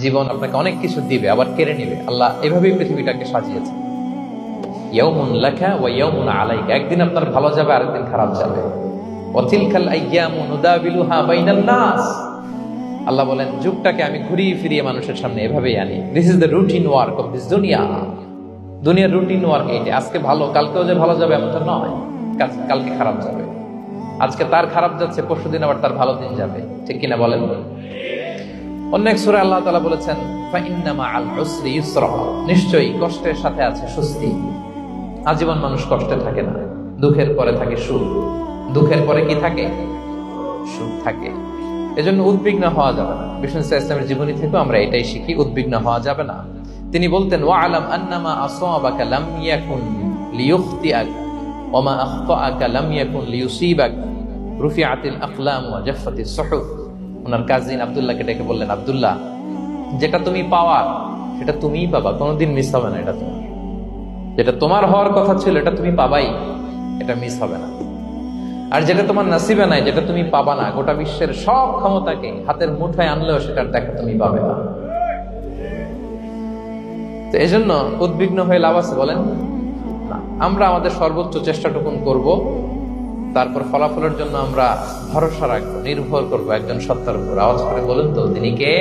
জীবন আপনাকে অনেক কিছু দিবে, আবার কেড়ে নিবে। আল্লাহ এভাবেই পৃথিবীটাকে সাজিয়েছে। ইয়াউমুন লাকা ওয়া ইয়াউমুন আলাইকা, একদিন আপনার ভালো যাবে, আরেকদিন খারাপ যাবে। ওয়া তিলকাল আইয়ামু নুদাবিলুহা বাইনান নাস, আল্লাহ বলেন যুগটাকে আমি ঘুরিয়ে ফিরিয়ে মানুষের সামনে এভাবেই আনি। This is the routine work of this দুনিয়া। দুনিয়ার রুটিন ওয়ার্ক এইটা। আজকে ভালো, কালকেও যে ভালো যাবে এমনটা নয়, কালকে খারাপ যাবে। আজকে তার খারাপ যাচ্ছে, পরশুদিন আবার তার ভালো দিন যাবে, ঠিক কিনা বলেন? অন্য এক সূরায় আল্লাহ তাআলা বলেছেন ফাইন্না মাআল উসরি ইউসরা, নিশ্চয়ই কষ্টের সাথে আছে স্বস্তি। আজীবন মানুষ কষ্টে থাকে না, দুঃখের পরে থাকে সুখ, দুঃখের পরে কি থাকে? সুখ থাকে। এজন্য উদ্বিগ্ন হওয়া যাবে না। বিষ্ণু ইসলামের জীবনী থেকেও আমরা এটাই শিখি, উদ্বিগ্ন হওয়া যাবে না। তিনি বলতেন ওয়া'লাম আন্নামা আসাবাকা লাম ইয়াকুন লিয়ুখতিআক ওয়া মা আখতাআকা লাম ইয়াকুন লিয়ুসিবাক রুফিআতিল আকলাম ওয়া জাফফাতিস সুহুফ। ওনার কাজিন আব্দুল্লাহকে ডেকে বললেন, আব্দুল্লাহ, যেটা তুমি পাওয়ার সেটা তুমিই পাবা, কোনোদিন মিস হবে না। এটা তোমার, যেটা তোমার হওয়ার কথা ছিল এটা তুমি পাবাই, এটা মিস হবে না। আর যেটা তোমার নসিবে নাই, যেটা তুমি পাবা না, গোটা বিশ্বের সব ক্ষমতাকে হাতের মুঠোয় আনলেও সেটার দেখা তুমি পাবে না। তো এই জন্য উদ্বিগ্ন হয়ে লাভ আছে বলেন না। আমরা আমাদের সর্বোচ্চ চেষ্টাটুকুন করব, তারপর ফলাফলের জন্য আমরা ভরসা রাখবো, নির্ভর করবো একজন সত্তার উপর। আওয়াজ করে বলুন তো, তিনি কে?